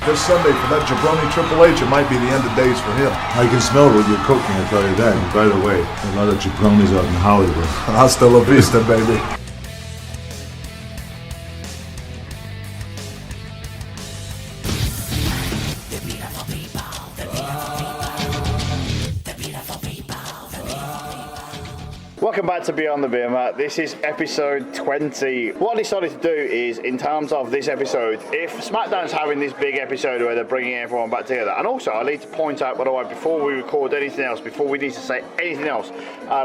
This Sunday for that jabroni Triple H, it might be the end of days for him. I can smell what you're cooking, I tell you that. And by the way, a lot of jabronis out in Hollywood. Hasta la vista, baby. Welcome back to Beyond the Beermat. This is episode 20. What I decided to do is, in terms of this episode, if Smackdown's having this big episode where they're bringing everyone back together, and also I need to point out, by the way, before we record anything else, before we need to say anything else,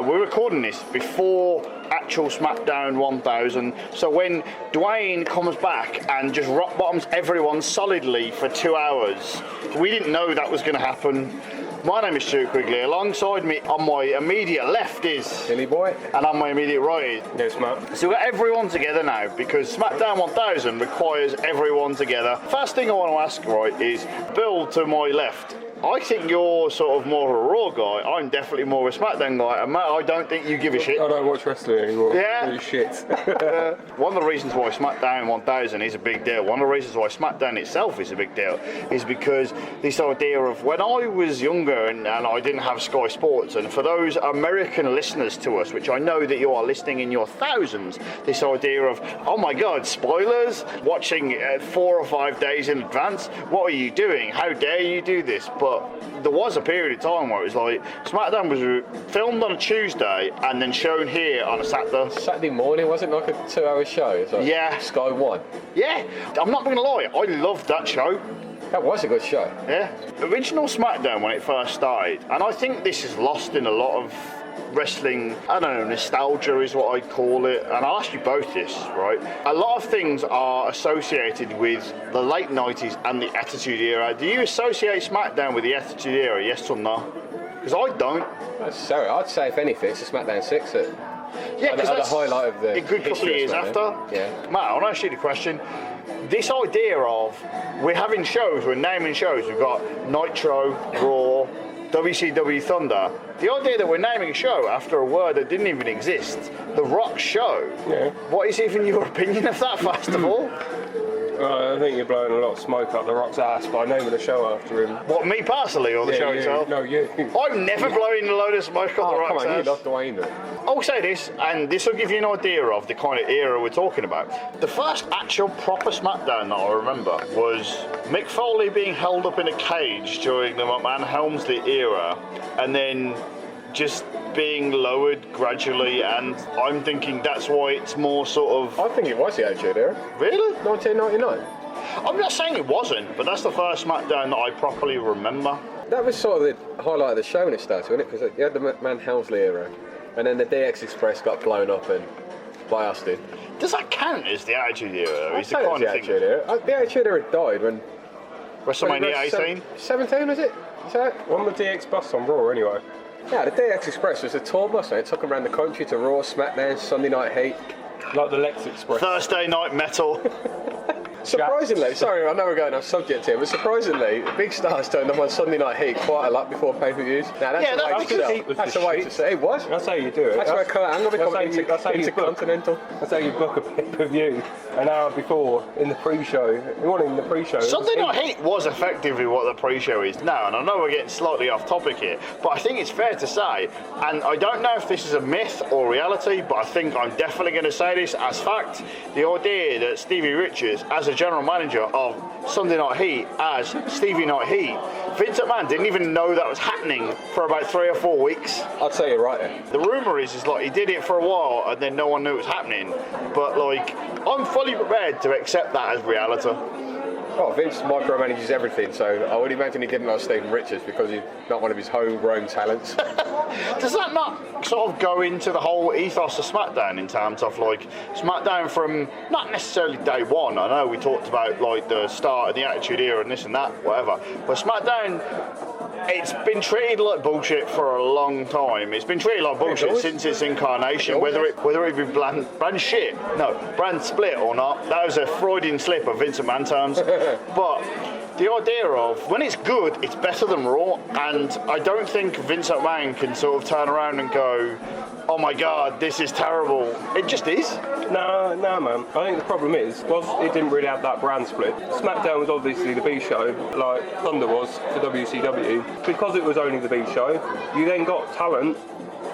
we're recording this before actual Smackdown 1000. So when Dwayne comes back and just rock bottoms everyone solidly for 2 hours, we didn't know that was going to happen. My name is Stuart Quigley. Alongside me on my immediate left is Billy Boy, and on my immediate right is yes, Matt. So we've got everyone together now because SmackDown 1000 requires everyone together. First thing I want to ask, right, is Bill to my left. I think you're sort of more of a Raw guy. I'm definitely more of a SmackDown guy. And Matt, I don't think you give a shit. I don't watch wrestling anymore. Yeah? Holy shit. One of the reasons why SmackDown 1000 is a big deal, one of the reasons why SmackDown itself is a big deal, is because this idea of when I was younger and I didn't have Sky Sports, and for those American listeners to us, which I know that you are listening in your thousands, this idea of, oh my God, spoilers, watching 4 or 5 days in advance, what are you doing? How dare you do this? But there was a period of time where it was like SmackDown was filmed on a Tuesday and then shown here on a Saturday. Saturday morning, wasn't it like a 2-hour show? It's like Yeah. Sky One. Yeah, I'm not going to lie, I loved that show. That was a good show. Yeah. Original SmackDown when it first started, and I think this is lost in a lot of wrestling, I don't know, nostalgia is what I'd call it, and I'll ask you both this, right? A lot of things are associated with the late 90s and the Attitude Era. Do you associate SmackDown with the Attitude Era, yes or no? Because I don't. Sorry, I'd say if anything, it's a SmackDown 6 that Yeah, because that's the highlight of the a good couple of years after. Yeah. Matt, I want to ask you the question. This idea of we're having shows, we're naming shows, we've got Nitro, Raw, WCW Thunder. The idea that we're naming a show after a word that didn't even exist, The Rock Show. Yeah. What is even your opinion of that, first of all? I think you're blowing a lot of smoke up The Rock's ass by naming a show after him. What, me personally, or the show you, itself? No, you. I'm never blowing a load of smoke up The Oh, come Rock's on, you ass. love Dwayne then. I'll say this, and this will give you an idea of the kind of era we're talking about. The first actual proper SmackDown that I remember was Mick Foley being held up in a cage during the McMahon-Helmsley era, and then just being lowered gradually, and I'm thinking that's why it's more sort of... I think it was the Attitude Era. Really? 1999. I'm not saying it wasn't, but that's the first SmackDown that I properly remember. That was sort of the highlight of the show when it started, wasn't it? Because you had the McMahon-Helmsley era, and then the DX Express got blown up and by Austin. Does that count as the Attitude Era? I'd Is the say it was kind the of thing... Attitude Era. The Attitude Era died when... WrestleMania 18? 17, was it? Is that? On the DX bus on Raw, anyway. Yeah, the DX Express was a tour bus, and it took them around the country to Raw, SmackDown, Sunday Night Heat. Like the Lex Express. Thursday Night Metal. Surprisingly, sorry, I know we're going off subject here, but surprisingly, big stars turned up on Sunday Night Heat quite a lot before pay-per-views. Now that's Yeah, the way that's to because sell. Heat was That's the the way to shit. say it was. That's how you do it. That's where Kurt Angle become that's how you book. intercontinental. That's how you book a pay-per-view an hour before in the pre-show. You want in the pre-show. Sunday Night Heat was effectively what the pre-show is now, and I know we're getting slightly off topic here, but I think it's fair to say, and I don't know if this is a myth or reality, but I think I'm definitely going to say this as fact, the idea that Stevie Richards, as a general manager of Sunday Night Heat, as Stevie Night Heat, Vince McMahon didn't even know that was happening for about 3 or 4 weeks. I'd say you're right there. The rumour is like he did it for a while and then no one knew it was happening, but like I'm fully prepared to accept that as reality. Well, Vince micromanages everything, so I would imagine he didn't like Stephen Richards because he's not one of his homegrown talents. Does that not sort of go into the whole ethos of SmackDown in terms of like SmackDown from not necessarily day one? I know we talked about like the start of the Attitude Era and this and that, whatever, but SmackDown, it's been treated like bullshit for a long time. It's been treated like bullshit since its incarnation, whether it be brand shit, no, brand split or not. That was a Freudian slip of Vince McMahon terms. But the idea of when it's good, it's better than Raw, and I don't think Vince McMahon can sort of turn around and go, oh my god, this is terrible. It just is. No, man. I think the problem is, it didn't really have that brand split. SmackDown was obviously the B show, like Thunder was for WCW. Because it was only the B show, you then got talent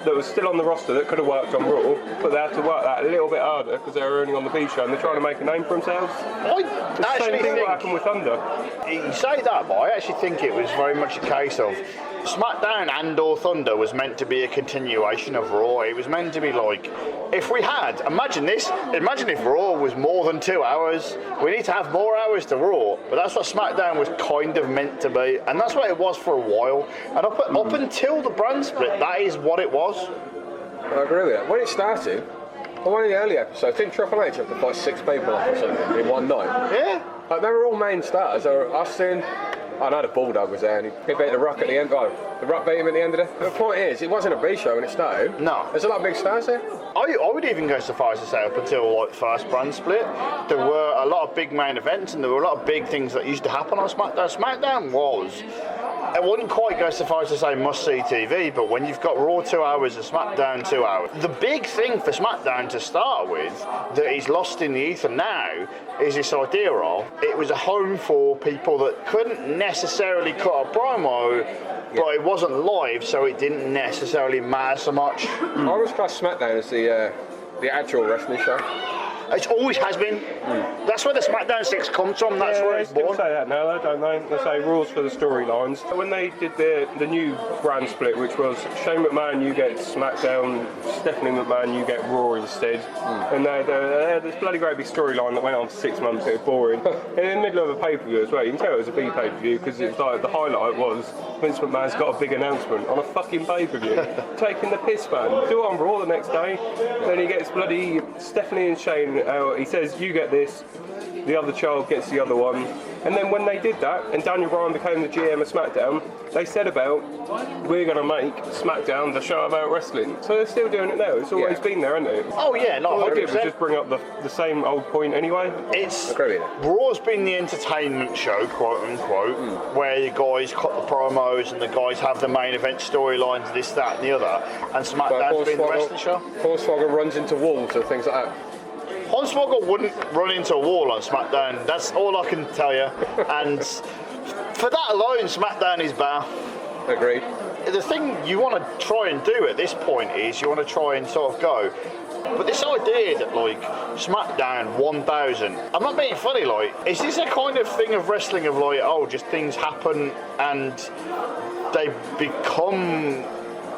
that was still on the roster that could have worked on Raw, but they had to work that a little bit harder because they were only on the B show and they're trying to make a name for themselves. I Same thing what happened with Thunder. You say that, but I actually think it was very much a case of SmackDown and or Thunder was meant to be a continuation of Raw. It was meant to be like, if we had, imagine if Raw was more than 2 hours, we need to have more hours to Raw, but that's what SmackDown was kind of meant to be, and that's what it was for a while, and up until the brand split, that is what it was. I agree with that. When it started, on one of the early episodes, didn't Triple H have to fight 6 people off or something in one night? Yeah. Like, they were all main stars. They were Austin. I know the Bulldog was there and he beat the Rock at the end. Oh, the Rock beat him at the end of it. The point is, it wasn't a B show when it started. No. There's a lot of big stars there. I would even go so far as to say up until like first brand split, there were a lot of big main events and there were a lot of big things that used to happen on SmackDown. SmackDown was, I wouldn't quite go so far as to say must-see TV, but when you've got Raw 2 hours and SmackDown 2 hours, the big thing for SmackDown to start with that is lost in the ether now is this idea of it was a home for people that couldn't necessarily cut a promo, but it wasn't live, so it didn't necessarily matter so much. I always class SmackDown as the actual wrestling show. It always has been. That's where the SmackDown 6 comes from. That's where it's born. They say that now, don't they? They say rules for the storylines. When they did the new brand split, which was Shane McMahon, you get SmackDown, Stephanie McMahon, you get Raw instead. And they had this bloody great big storyline that went on for 6 months. It was boring. And in the middle of a pay-per-view as well, you can tell it was a B pay-per-view because it's like the highlight was Vince McMahon's got a big announcement on a fucking pay-per-view, taking the piss, man. Do it on Raw the next day. Then he gets bloody Stephanie and Shane. He says, you get this, the other child gets the other one. And then when they did that, and Daniel Bryan became the GM of SmackDown, they said about, we're going to make SmackDown the show about wrestling. So they're still doing it now. It's always been there, hasn't it? Oh yeah, not 100%. All they did was just bring up the same old point anyway. It's Raw's been the entertainment show, quote unquote, where the guys cut the promos and the guys have the main event storylines, this, that, and the other. And SmackDown's been the wrestling show. Hornswoggle runs into walls and things like that. Hornswoggle wouldn't run into a wall on SmackDown. That's all I can tell you. And for that alone, SmackDown is better. Agreed. The thing you want to try and do at this point is you want to try and sort of go, but this idea that like SmackDown 1000, I'm not being funny, like, is this a kind of thing of wrestling of like, oh, just things happen and they become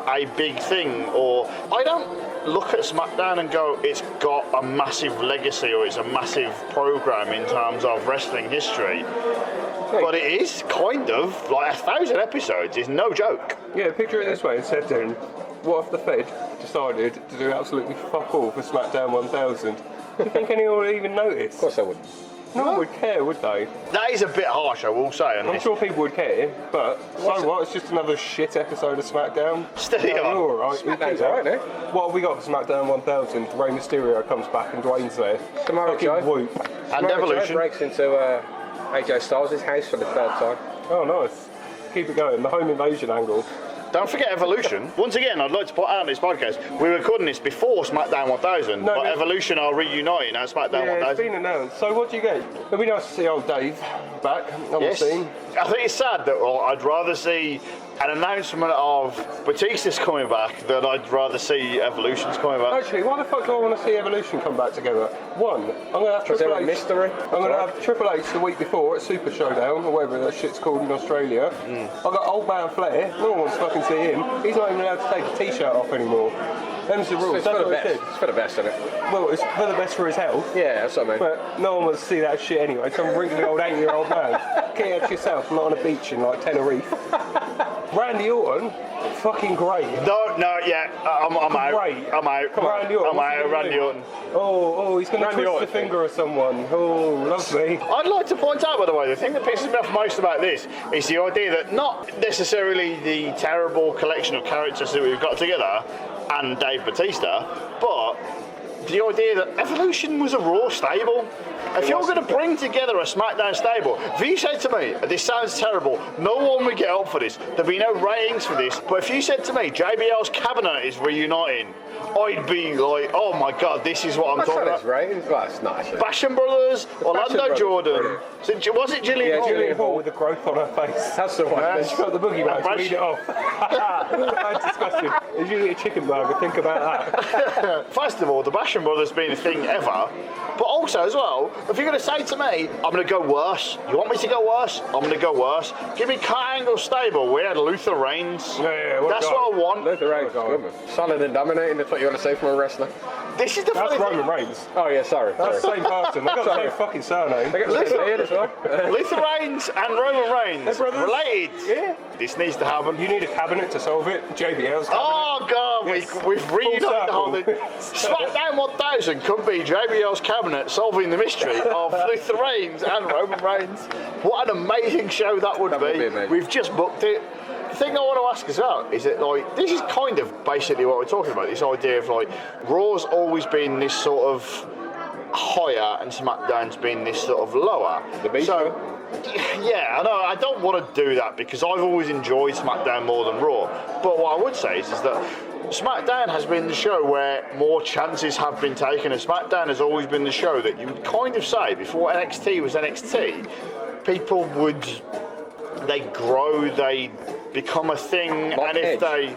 a big thing? Or I don't look at SmackDown and go, it's got a massive legacy or it's a massive program in terms of wrestling history. But it is kind of like 1,000 episodes is no joke. Yeah, picture it this way instead then. What if the Fed decided to do absolutely fuck all for SmackDown 1000? Do you think anyone would even notice? Of course I wouldn't. No one would care, would they? That is a bit harsh, I will say. I'm sure people would care, but so what? It's just another shit episode of SmackDown. Steady on. All right. SmackDown's alright, eh? What have we got for SmackDown 1000? Rey Mysterio comes back and Dwayne's there. Samoa Joe. Whoop. And Evolution. Joe breaks into AJ Styles' house for the 3rd time. Oh, nice. Keep it going. The home invasion angle. Don't forget Evolution. Once again, I'd like to point out on this podcast, we're recording this before SmackDown 1000, but Evolution are reuniting at SmackDown 1000. Yeah, it's been announced. So what do you get? It'd be nice to see old Dave back on the scene. I think it's sad that I'd rather see an announcement of Batista's coming back than I'd rather see Evolution's coming back. Actually, why the fuck do I want to see Evolution come back together? One, I'm going to have Triple H. Mystery? I'm going to have Triple H the week before at Super Showdown, or whatever that shit's called in Australia. I've got Old Man Flair. No one wants to fucking see him. He's not even allowed to take a t-shirt off anymore. Them's the rules. It's for the best. It's for the best, isn't it? Well, it's for the best for his health. Yeah, that's what I mean. But no one wants to see that shit anyway. Some wrinkly old 8-year-old man. Get out yourself, not on a beach in like Tenerife. Randy Orton, fucking great. I'm out. Great. I'm out. Come on, Randy Orton. I'm out, Randy Orton. Oh, he's going to twist the finger of someone. Oh, lovely. I'd like to point out, by the way, the thing that pisses me off most about this is the idea that not necessarily the terrible collection of characters that we've got together and Dave Batista, but the idea that Evolution was a Raw stable. If you're going to bring together a SmackDown stable, if you said to me, this sounds terrible, no one would get up for this, there'd be no ratings for this, but if you said to me, JBL's Cabinet is reuniting, I'd be like, oh my god, this is what I'm talking about. Ratings? Well, it's not actually. Basham Brothers, Orlando Brothers, Jordan. Was it Gillian Yeah, Hall? Gillian Hall. With the growth on her face. That's the one. Yeah. She's got the boogie bags, read it off. That's disgusting. If you eat a chicken burger, think about that. First of all, the Basham Brothers being a thing ever, but also as well, if you're going to say to me, I'm going to go worse, you want me to go worse? I'm going to go worse. Give me Kurt Angle's stable. We had Luther Reigns. Yeah, That's what I want. Luther Reigns, good. Solid and dominating, that's what you want to say from a wrestler. This is the That's funny Roman thing. Reigns. Oh yeah, sorry. That's the same person. They've got the same fucking surname. They got the same beard as well. Luther Reigns and Roman Reigns They're brothers. related. Yeah. This needs to happen. You need a cabinet to solve it. JBL's cabinet. Oh god, Yes. we've reunited the whole thing. circle. SmackDown 1000 could be JBL's Cabinet solving the mystery of Luther Reigns and Roman Reigns. What an amazing show that would Would be be. amazing. We've just booked it. The thing I want to ask as well is that, like, this is kind of basically what we're talking about, this idea of, like, Raw's always been this sort of higher and SmackDown's been this sort of lower. The B So, yeah, I know, I don't want to do that because I've always enjoyed SmackDown more than Raw. But what I would say is that SmackDown has been the show where more chances have been taken, and SmackDown has always been the show that you would kind of say, before NXT was NXT, people would, they grow, they become a thing, Like and if Edge. they,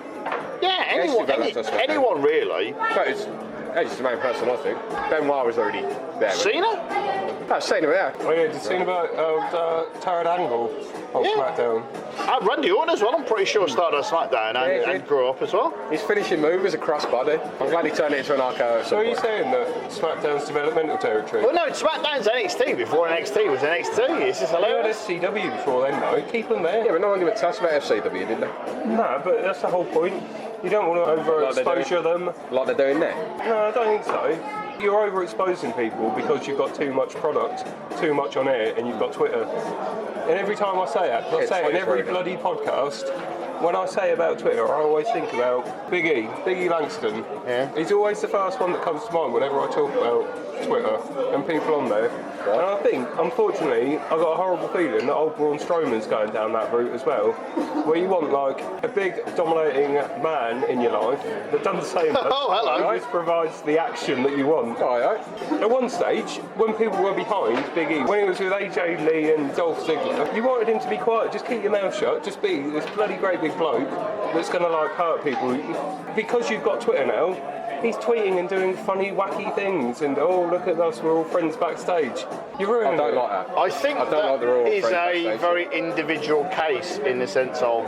yeah, Edge developed us, I think. anyone really. But it's Edge's the main person, I think. Benoit was already there. Cena? Oh, Cena, yeah. Oh yeah, did you see about Tarrant Angle on Yeah. SmackDown? Randy Orton as well, I'm pretty sure started on SmackDown Yeah, he and did. grew up as well. His finishing move was a crossbody. I'm glad he turned it into an RKO at So some are you point. saying that SmackDown's developmental territory? Well, no, SmackDown's NXT before NXT was NXT. It's just They had hilarious. SCW before then, though. Keep them there. Yeah, but no one gave a toss about FCW, did they? No, but that's the whole point. You don't want to overexposure them. Like they're doing there. No, I don't think so. You're overexposing people because you've got too much product, too much on air, and you've got Twitter. And every time I say it, I say it in every bloody podcast, when I say about Twitter, I always think about Big E Langston. Yeah. He's always the first one that comes to mind whenever I talk about Twitter and people on there. And I think, unfortunately, I've got a horrible feeling that old Braun Strowman's going down that route as well, where you want like a big dominating man in your life that doesn't say much, Oh, hello. but just provides the action that you want. Oh, yeah. At one stage, when people were behind Big E, when he was with AJ Lee and Dolph Ziggler, you wanted him to be quiet, just keep your mouth shut, just be this bloody great big bloke that's going to like hurt people. Because you've got Twitter now, he's tweeting and doing funny, wacky things, and oh, look at us, we're all friends backstage. You're I ruining don't it. like that. I think I don't like the Raw that is friends a backstage. very individual case in the sense of,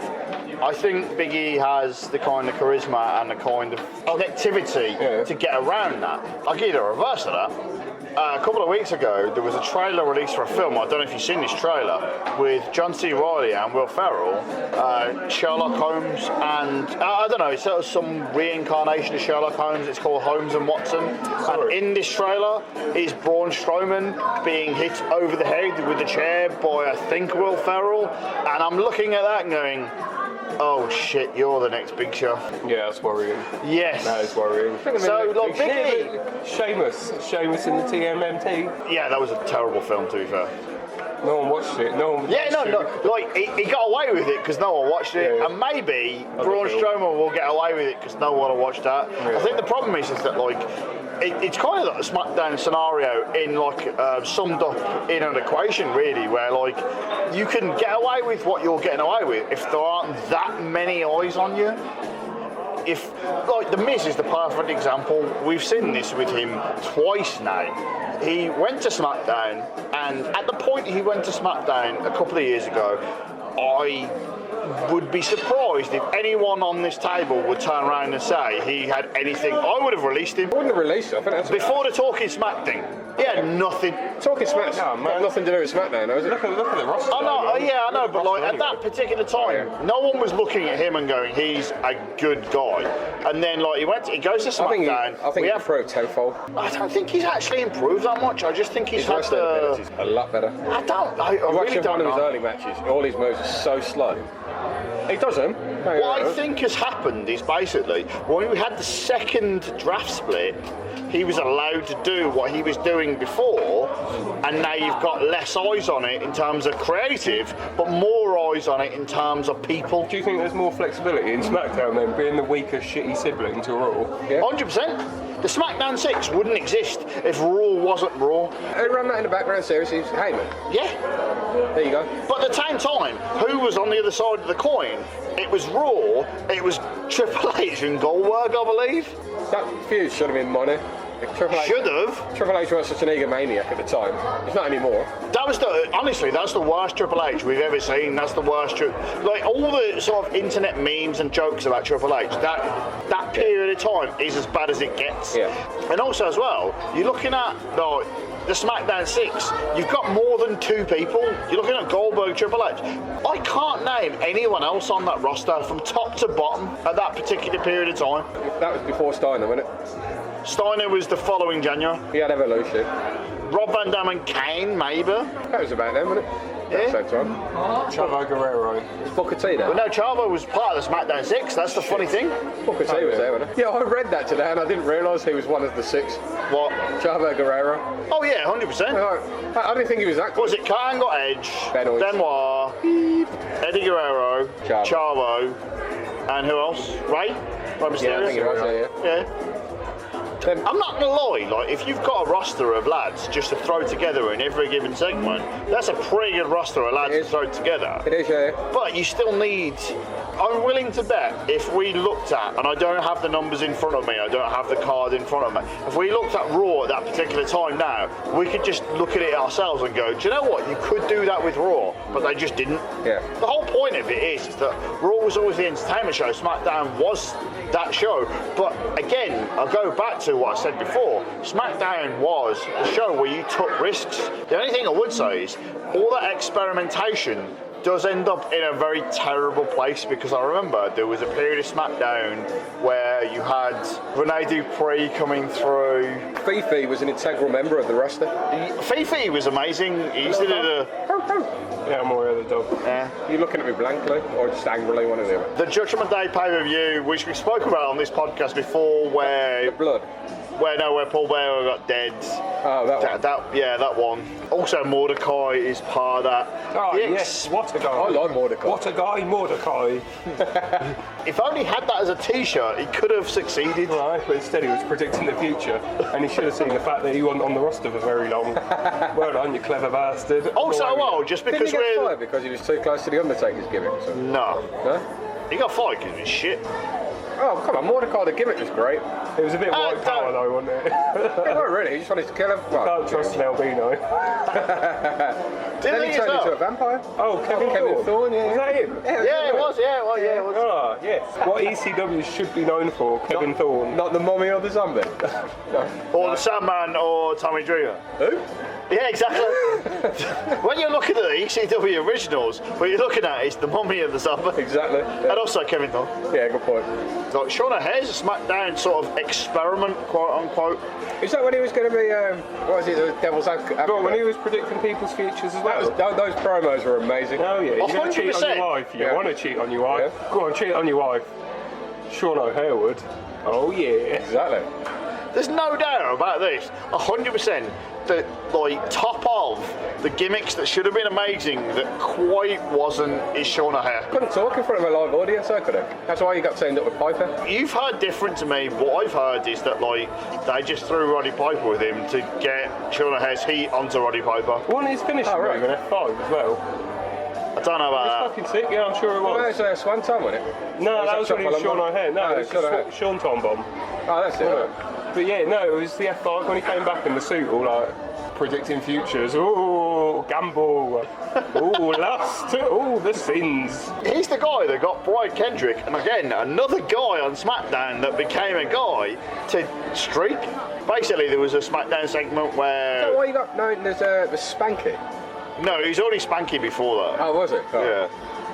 I think Big E has the kind of charisma and the kind of connectivity to get around that. I'll give you the reverse of that. A couple of weeks ago, there was a trailer released for a film, I don't know if you've seen this trailer, with John C. Reilly and Will Ferrell, Sherlock Holmes, and I don't know, it's sort of some reincarnation of Sherlock Holmes. It's called Holmes and Watson. And in this trailer is Braun Strowman being hit over the head with a chair by, I think, Will Ferrell. And I'm looking at that and going, oh shit, you're the next Big Show. Yeah, that's worrying. Yes. That is worrying. So, like, Big E, Sheamus in the TMNT. yeah, that was a terrible film, to be fair. No one watched it. No one. Yeah, no, like, he got away with it because no one watched it, Yeah. and maybe Braun Strowman will get away with it because no one will watch that. I think the problem is that, like, it's kind of like a SmackDown scenario in, like, summed up in an equation, really, where, like, you can get away with what you're getting away with if there aren't that many eyes on you. If, like, The Miz is the perfect example. We've seen this with him twice now. He went to SmackDown, and at the point he went to SmackDown a couple of years ago, I would be surprised if anyone on this table would turn around and say he had anything. I would have released him. I wouldn't have released it. I think that's Before the Talking Smack thing, he had nothing. Talking Smack's Yeah, man. got nothing to do with SmackDown, though, is it? Look at the roster. I know, though, man. yeah, I know, Look at but the like roster at that anyway. particular time, no one was looking at him and going, he's a good guy. And then, like, he goes to I think SmackDown. he we have, improved tenfold. I don't think he's actually improved that much. I just think he's His had wrestling the. ability's a lot better. I don't. I Watching really don't one of his know. early matches, all his moves are so slow. He does them. What I think has happened is basically when we had the second draft split, he was allowed to do what he was doing before, and now you've got less eyes on it in terms of creative, but more eyes on it in terms of people. Do you think there's more flexibility in SmackDown then, being the weaker, shitty sibling to Raw? Yeah. 100%. The SmackDown 6 wouldn't exist if Raw wasn't Raw. Who ran that in the background series? It was Heyman. Yeah. There you go. But at the same time, who was on the other side of the coin? It was Raw, it was Triple H and Goldberg, I believe. That feud should have been money. Should have. Triple H was such an egomaniac at the time. He's not anymore. That was honestly, that's the worst Triple H we've ever seen. That's the worst. Like all the sort of internet memes and jokes about Triple H. That period of time is as bad as it gets. Yeah. And also as well, you're looking at the SmackDown 6. You've got more than 2 people. You're looking at Goldberg, Triple H. I can't name anyone else on that roster from top to bottom at that particular period of time. That was before Steiner, wasn't it? Steiner was the following January. He had Evolution. Rob Van Dam and Kane, maybe. That was about them, wasn't it? Yeah. Same time. Chavo Guerrero. It's Booker T now. But no, Chavo was part of the SmackDown 6. That's the funny thing. Booker T was there, wasn't he? Yeah, I read that today and I didn't realise he was one of the 6. What? Chavo Guerrero. Oh yeah, 100%. I didn't think he was that good. Was it Kane got Edge, Benoit, Eddie Guerrero, Chavo, and who else? Ray Mysterio? Yeah, I think it was, yeah. I'm not gonna lie, like if you've got a roster of lads just to throw together in every given segment, that's a pretty good roster of lads to throw together. It is, yeah. But you still need. I'm willing to bet if we looked at, and I don't have the numbers in front of me, I don't have the card in front of me. If we looked at Raw at that particular time now, we could just look at it ourselves and go, do you know what? You could do that with Raw, but they just didn't. Yeah. The whole point of it is that Raw was always the entertainment show. SmackDown was that show. But again, I'll go back to what I said before. SmackDown was the show where you took risks. The only thing I would say is all that experimentation does end up in a very terrible place, because I remember there was a period of SmackDown where you had Rene Dupree coming through. Fifi was an integral member of the roster. Fifi was amazing. He used to do the... Yeah, I'm aware of the dog. Yeah. Are you looking at me blankly or just angrily, one of them? The Judgment Day pay-per-view, which we spoke about on this podcast before, where... The blood. Where Paul Bearer got dead. Oh, that one. That one. Also, Mordecai is part of that. Oh, yes, what a guy. I like Mordecai. What a guy, Mordecai. If only had that as a t-shirt, he could have succeeded. Right, but instead he was predicting the future, and he should have seen the fact that he wasn't on the roster for very long. Well done, you clever bastard. Also, just Didn't because he get fired because he was too close to the Undertaker's gimmick? So. No. No? He got fired because of his shit. Oh, come on, Mordecai, the gimmick was great. It was a bit white power though, wasn't it? Yeah, not really, he just wanted to kill him. Well, Don't trust an albino. then he turned into a vampire. Oh, Kevin Thorne, yeah. Was that him? Yeah, it was. Ah, yes. What ECW should be known for, Kevin Thorne. Not the mummy or the zombie. Or the Sandman or Tommy Dreamer. Who? Yeah, exactly. When you're looking at the ECW originals, what you're looking at is the Mummy and the Zombie. Exactly. Yeah. And also Kevin Thorne. Yeah, good point. Like Sean O'Hare's a SmackDown sort of experiment, quote unquote. Is that when he was going to be, what was it, the Devil's Advocate? Well, when he was predicting people's futures as well. Those promos were amazing. Oh yeah, you're going to cheat on your wife. You want to cheat on your wife. Yeah. Go on, cheat on your wife. Sean O'Hare would. Oh yeah. Exactly. There's no doubt about this. 100% that top of the gimmicks that should have been amazing that quite wasn't is Sean O'Hare. Couldn't talk in front of a live audience, I couldn't. That's why you got teamed up with Piper. You've heard different to me. What I've heard is that they just threw Roddy Piper with him to get Sean O'Hare's heat onto Roddy Piper. Wasn't his finishing move in F5 as well? I don't know about Fucking sick, yeah, I'm sure it was. Well, it was Swan Tom, wasn't it? No, that was when he was Sean O'Hare. No, it was Sean Tom Bomb. Oh, that's it. Right. But yeah, no, it was the F5 when he came back in the suit, all like predicting futures. Oh, gamble. Oh, lust. Oh, the sins. He's the guy that got Brian Kendrick, and again, another guy on SmackDown that became a guy to streak. Basically, there was a SmackDown segment where... Is that why you got known as Spanky? No, he was already Spanky before that. Oh, was it? Oh. Yeah.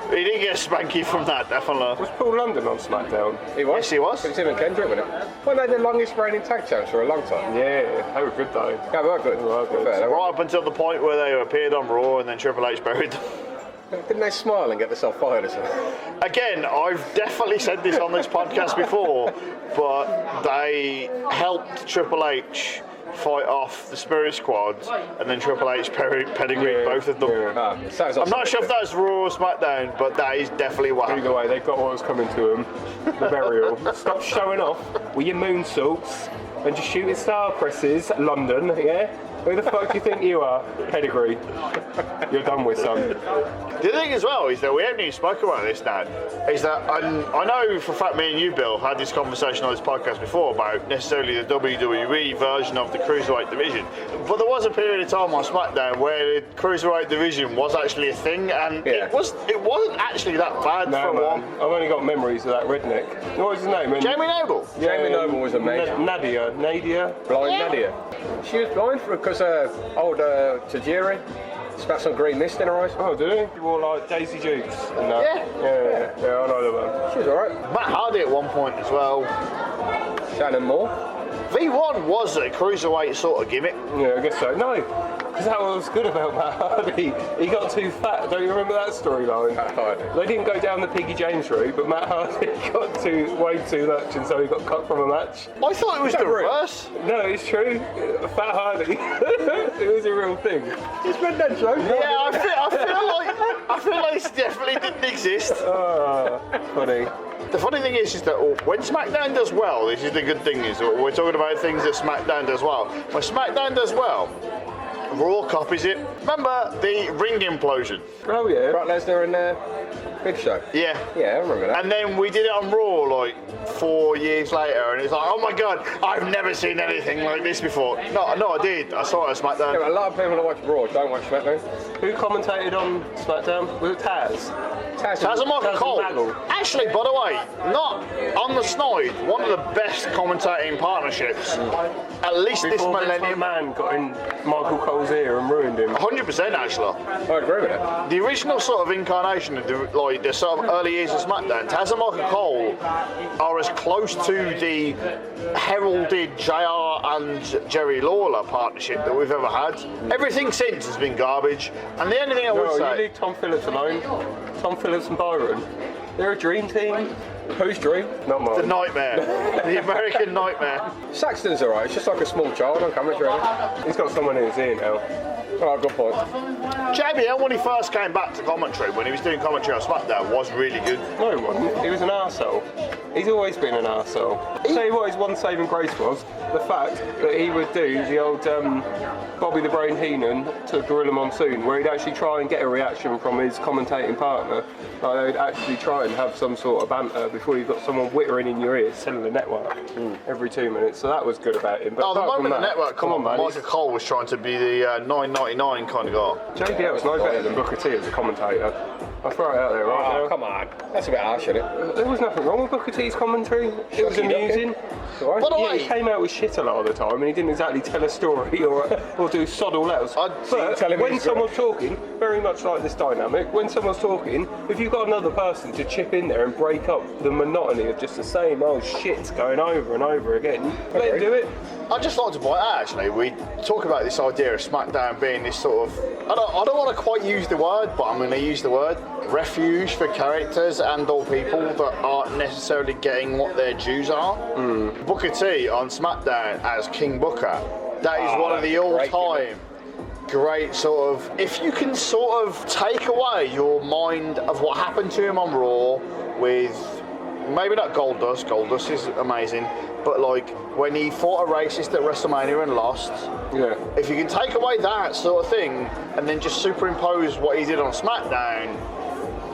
He didn't get Spanky from that, definitely. Was Paul London on SmackDown? He was. Yes, he was. It was him and Kendrick, wasn't it? Well, they had the longest reigning tag champs for a long time. Yeah, they were good though. Yeah, they were good. They were good. Fair, Right up until the point where they appeared on Raw and then Triple H buried them. Didn't they smile and get themselves fired or something? Again, I've definitely said this on this podcast before, but they helped Triple H fight off the Spirit Squad, and then Triple H pedigree both of them. I'm not sure if that's Raw or SmackDown, but that is definitely what happened. Either way, they've got what was coming to them. The burial. Stop showing off with your moonsaults and just shooting star presses, London, yeah? Who the fuck do you think you are? Pedigree. You're done with, son. The thing as well is that we haven't even spoken about this, Dan, is that I know for a fact me and you, Bill, had this conversation on this podcast before about necessarily the WWE version of the Cruiserweight division, but there was a period of time on SmackDown where the Cruiserweight division was actually a thing, and it wasn't actually that bad for one. I've only got memories of that redneck. What was his name? Jamie Noble. Yeah, Jamie Noble was amazing. Nadia. Blind Nadia. She was blind because old Tajiri spat some green mist in her eyes. Oh, did he? He wore like Daisy Dukes and that. Yeah, I know the one. She was alright. Matt Hardy at one point as well. Shannon Moore. V1 was a Cruiserweight sort of gimmick. Yeah, I guess so. No, because that was good about Matt Hardy. He got too fat. Don't you remember that storyline? Matt Hardy. They didn't go down the Piggy James route, but Matt Hardy got way too much, and so he got cut from a match. I thought it was the reverse. No, it's true. Fat Hardy. It was a real thing. Just read that joke. Yeah, I feel like this definitely didn't exist. Funny. The funny thing is that when SmackDown does well, this is the good thing, is we're talking about things that SmackDown does well. When SmackDown does well, Raw copies it. Remember the ring implosion? Oh yeah. Brock Lesnar and Big Show. Yeah. Yeah, I remember that. And then we did it on Raw like 4 years later, and it's like, oh my god, I've never seen anything like this before. No, I did. I saw it on SmackDown. Yeah, but a lot of people that watch Raw don't watch SmackDown. Who commentated on SmackDown? Was it Taz? Taz and Michael Cole. Actually, by the way, not on the snide, one of the best commentating partnerships, at least this Before millennium. Man got in Michael Cole's ear and ruined him. 100% actually. I agree with that. The original sort of incarnation of the sort of early years of SmackDown, Taz and Michael Cole are as close to the heralded JR and Jerry Lawler partnership that we've ever had. Everything since has been garbage. And the only thing I would You say... leave Tom Phillips alone. Tom Phillips and Byron. They're a dream team. Whose dream? Not mine. The nightmare. The American nightmare. Saxton's alright, it's just like a small child on commentary. He's got someone in his ear now. Oh, good point. JBL, when he first came back to commentary, when he was doing commentary on SmackDown, was really good. No, he wasn't. He was an arsehole. He's always been an arsehole. I'll tell you what his one saving grace was, the fact that he would do the old Bobby the Brain Heenan to Gorilla Monsoon, where he'd actually try and get a reaction from his commentating partner. Like they'd actually try and have some sort of banter before you've got someone whittering in your ear, selling the network every 2 minutes. So that was good about him. But The apart from moment the that, network come on, man. Michael Cole was trying to be the $9.99 kind of guy. JBL was no better than Booker T as a commentator. I'll throw it out there right now. Oh, come on. That's a bit harsh, isn't it? There was nothing wrong with Booker T's commentary. It was amusing. By the Yeah, way, he came out with shit a lot of the time, and he didn't exactly tell a story or do sod all else. tell him When he's someone's talking, very much like this dynamic, when someone's talking, if you've got another person to chip in there and break up the monotony of just the same old shit going over and over again, let him do it. I'd just like to point out, actually, we talk about this idea of SmackDown being this sort of, I don't want to quite use the word, but I'm going to use the word, refuge for characters and or people that aren't necessarily getting what their dues are. Booker T on SmackDown as King Booker, that is one of the all-time great sort of, if you can sort of take away your mind of what happened to him on Raw with, maybe not Goldust is amazing, but like when he fought a racist at WrestleMania and lost, if you can take away that sort of thing and then just superimpose what he did on SmackDown,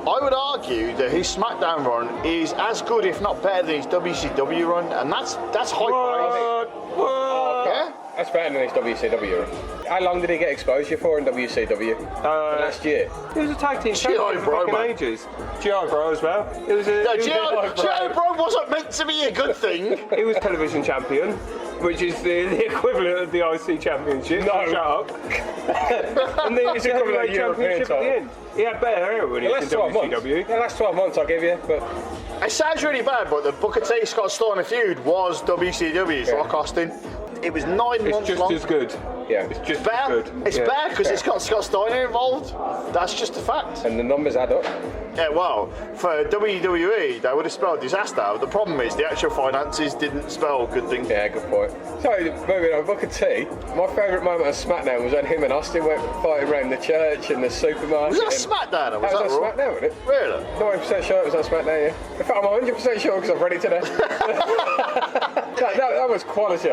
I would argue that his SmackDown run is as good, if not better, than his WCW run, and that's high praise. Yeah? That's better than his WCW. How long did he get exposure for in WCW? Last year. He was a tag team champion for fucking ages. G.I. Bro as well. It was G.I. Bro wasn't meant to be a good thing. He was television champion, which is the equivalent of the IC championship. No. Shut up. And then it's equivalent championship at the end. He had better hair when he was in WCW. The last 12 months I'll give you, but... It sounds really bad, but the Booker T Scott Steiner feud was WCW, Rock Austin. It was 9 months It's just long. as good. Yeah. It's just Better. as good. It's Yeah. better because it's got Scott Steiner involved. That's just a fact. And the numbers add up. Yeah, well, for WWE, they would have spelled disaster. The problem is the actual finances didn't spell good things. Yeah, good point. So, moving on, Booker T, my favourite moment on SmackDown was when him and Austin went fighting around the church and the supermarket. Was that SmackDown or was That that was on Raw? SmackDown, wasn't it? Really? 90% sure it was on SmackDown, yeah. In fact, I'm 100% sure because I've read it today. that was quality.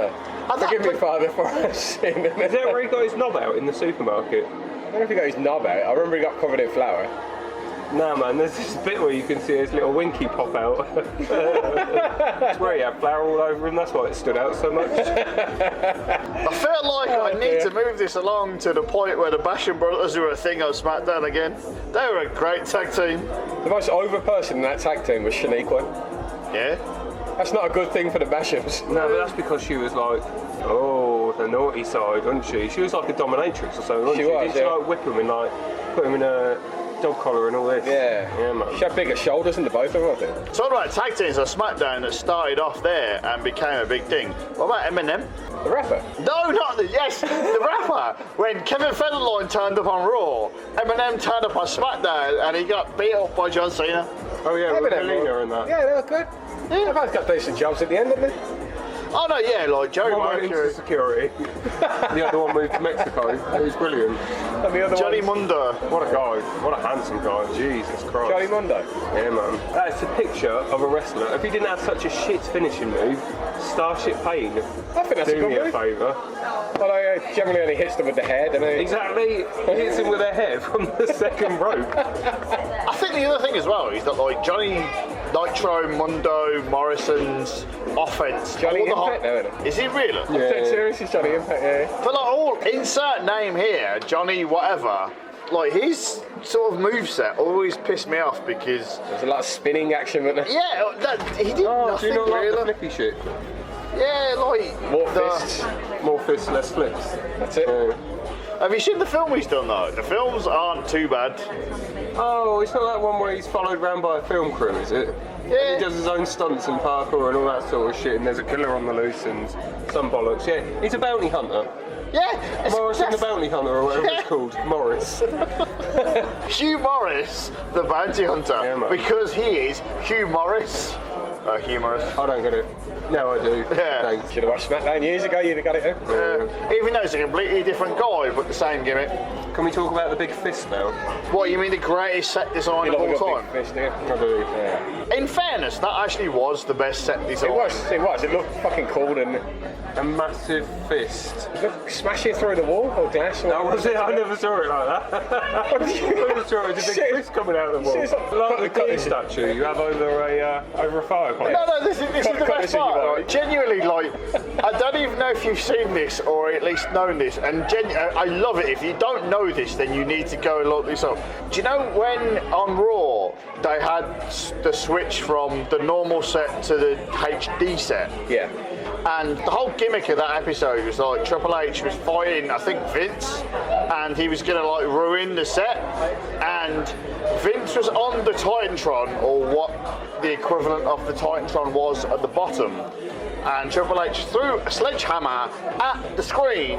Forgive me, Father, for sin. Is that where he got his knob out in the supermarket? I don't know if he got his knob out. I remember he got covered in flour. Nah, man, there's this bit where you can see his little winky pop out. It's where he had flour all over him, that's why it stood out so much. I feel like I need to move this along to the point where the Basham Brothers were a thing on SmackDown again. They were a great tag team. The most over person in that tag team was Shaniqua. Yeah. That's not a good thing for the Bashams. No, but that's because she was like, oh, the naughty side, wasn't she? She was like a dominatrix or something, wasn't she? She was, Didn't she yeah. like whip him and like put him in a dog collar and all this? Yeah. Yeah, man. She had bigger shoulders than the both of them, I think. Talking about tag teams on SmackDown that started off there and became a big thing. What about Eminem? The rapper. No, not the the rapper. When Kevin Federline turned up on Raw, Eminem turned up on SmackDown and he got beat up by John Cena. Oh yeah, with Eminem, Helena and that. Yeah, they were good. Yeah, they both got decent jobs at the end, didn't they? Oh no, yeah, like Joey One went into Mercury, security. The other one moved to Mexico. It was brilliant. And the other Johnny one, Mundo. What a guy. What a handsome guy. Jesus Christ. Johnny Mundo. Yeah, man. That's a picture of a wrestler. If he didn't have such a shit finishing move, Starship Pain, I think that's a do good me a move. favour. Well, I generally only hits them with the head, and Exactly. He hits him with a hair from the second rope. I think the other thing as well is that like Johnny Nitro, Mundo, Morrison's offense. Johnny all the Impact now, isn't Is he really? I'm dead serious, it's Johnny Impact, yeah. But like all insert name here, Johnny whatever. Like his sort of moveset always pissed me off because There's a lot of spinning action, wasn't there? yeah, he did Oh, do nothing you not like really. the flippy shit? Yeah, like More the- fists. More fists, less flips. That's it. Have you seen the film he's done though? The films aren't too bad. Oh, it's not that one where he's followed around by a film crew, is it? Yeah. He does his own stunts and parkour and all that sort of shit, and there's a killer on the loose and some bollocks. Yeah, he's a bounty hunter. Yeah, Morrison the Bounty Hunter, or whatever Yeah. it's called. Morris. Hugh Morris, the bounty hunter, Yeah, man. because he is Hugh Morris. Humorous. I don't get it. No, I do. Yeah. Thanks. Should have watched SmackDown years ago, you'd have got it, eh? Even though it's a completely different guy, but the same gimmick. Can we talk about the big fist now? What, you mean the greatest set design You of love a all good time? big fist, do you? I do. Yeah. In fairness, that actually was the best set design. It was. It looked fucking cool, didn't it? A massive fist. Look, smashing through the wall or glass. Or That was it. I never saw it like that. I never saw it. It's a big Shit. fist coming out of the wall. Shit, it's like- Like the Cutty statue you have over a fire pit. No, this is the Cut best this in your part. eye. Like, genuinely, like, I don't even know if you've seen this or at least known this, and I love it. If you don't know this, then you need to go and look this up. Do you know when on Raw they had the switch from the normal set to the HD set? Yeah. And the whole gimmick of that episode was like Triple H was fighting, I think, Vince, and he was gonna like ruin the set. And Vince was on the Titantron, or what the equivalent of the Titantron was at the bottom. And Triple H threw a sledgehammer at the screen,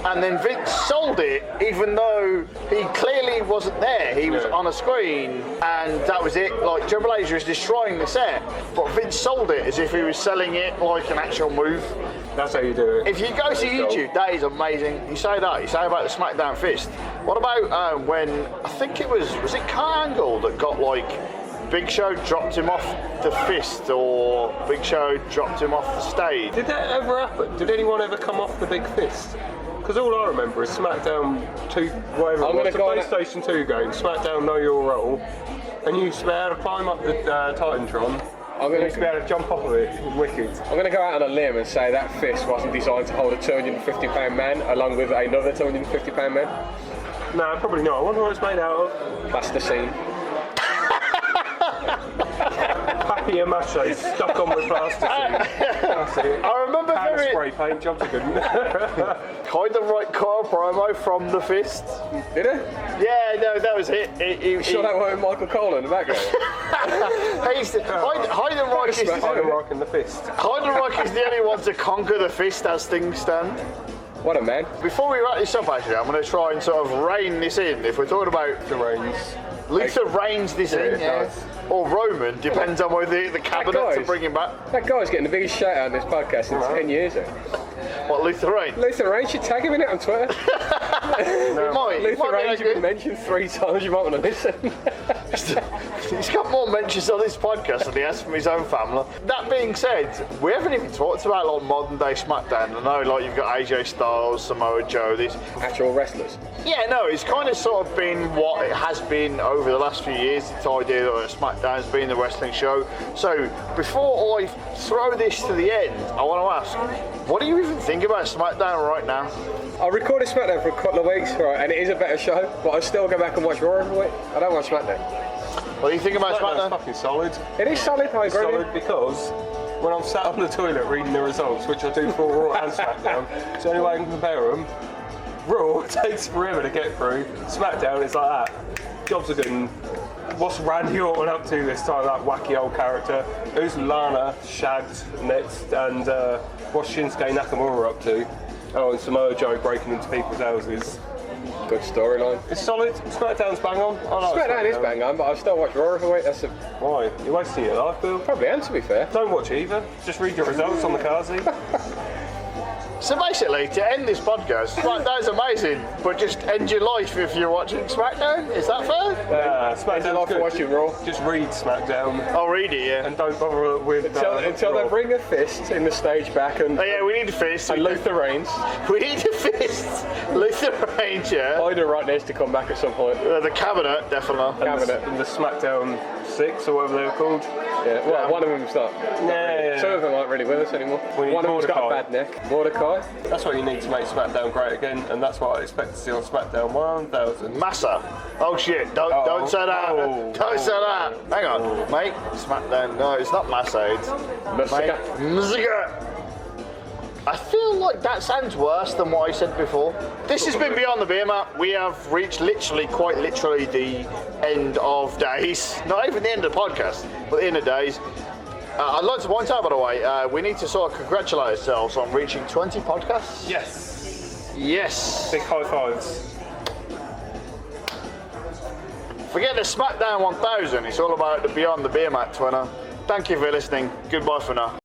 and then Vince sold it, even though he clearly wasn't there. He was on a screen, and that was it. Like, Triple H was destroying the set, but Vince sold it as if he was selling it like an actual move. That's how you do it. If you go to YouTube, that is amazing. You say about the SmackDown fist. What about when, I think it was it Kurt Angle that got like, Big Show dropped him off the fist, or Big Show dropped him off the stage? Did that ever happen? Did anyone ever come off the big fist? Because all I remember is SmackDown 2, whatever I'm it was, gonna the go on PlayStation 2 game, SmackDown Know Your Role, and you used to be able to climb up the Titantron, I'm and you gonna used to be able to jump off of it. It was wicked. I'm going to go out on a limb and say that fist wasn't designed to hold a 250-pound man along with another 250-pound man. No, probably not. I wonder what it's made out of. Plasticine. Papier mache stuck on with plasticine. That's it. I remember Powder very spray paint, jobs are good. kind of right car promo from the fist. Did it? Yeah, no, that was it. Sure that wasn't Michael Cole in the background? Heidenreich is Heidenreich in the fist. Heidenreich is the only one to conquer the fist as things stand. What a man. Before we wrap this up, actually, I'm going to try and sort of rein this in. If we're talking about The reins. Luther reins this in, Yeah. or Roman, depends on whether the cabinet to guy's- bring him back. That guy's getting the biggest shout out on this podcast in 10 years. What, Luther reigns? Luther Reigns, should tag him in it on Twitter. He might Luther be Reigns, like you've been mentioned 3 times, you might want to listen. He's got more mentions on this podcast than he has from his own family. That being said, we haven't even talked about like modern day SmackDown. I know, like you've got AJ Styles, Samoa Joe. This, Actual wrestlers. yeah, no, it's kind of sort of been what it has been over the last few years. This idea that SmackDown's been the wrestling show. So before I throw this to the end, I want to ask, what do you even think about SmackDown right now? I recorded SmackDown for a couple of weeks, right, and it is a better show, but I still go back and watch Raw every week. I don't watch SmackDown. What do you think about SmackDown's SmackDown? fucking solid. It is solid, I agree. Solid because when I'm sat on the toilet reading the results, which I do for Raw and SmackDown, it's the only way I can compare them. Raw takes forever to get through. SmackDown is like that. Jobs are good. What's Randy Orton up to this time? That wacky old character. Who's Lana shagged next? And what's Shinsuke Nakamura up to? Oh, and Samoa Joe breaking into people's houses. Good storyline. It's solid. SmackDown's bang on. I like SmackDown is bang on, but I still watch Raw every week. That's Why? You're wasting your life, Bill. probably am, to be fair. Don't watch either. Just read your results on the Kazi. So basically, to end this podcast, SmackDown's amazing, but just end your life if you're watching SmackDown. Is that fair? SmackDown's off good. watching Raw. Just read SmackDown I'll read it, yeah. and don't bother with Until they Raw. bring a fist in the stage back and, Oh yeah, we need a fist. and Luther Reigns. We need a fist. Luther Reigns, yeah. Heider right needs to come back at some point. The cabinet, definitely. Cabinet. And the SmackDown 6 or whatever they were called. Yeah, well, one of them's not. Yeah. Some of them aren't really with us anymore. We need One of them's got a Mordecai. bad neck. Mordecai. That's what you need to make SmackDown great again, and that's what I expect to see on SmackDown 1000. Massa. Oh shit, don't say that. Oh. Don't say that. Hang on, mate. SmackDown. No, it's not Massa. It's Musica. Musica. I feel like that sounds worse than what I said before. This has been Beyond the Beermat. We have reached quite literally the end of days. Not even the end of the podcast, but the end of days. I'd like to point out, by the way, we need to sort of congratulate ourselves on reaching 20 podcasts. Yes. Yes. Big high fives. Forget the SmackDown 1000. It's all about the Beyond the Beermat, Twinner. Thank you for listening. Goodbye for now.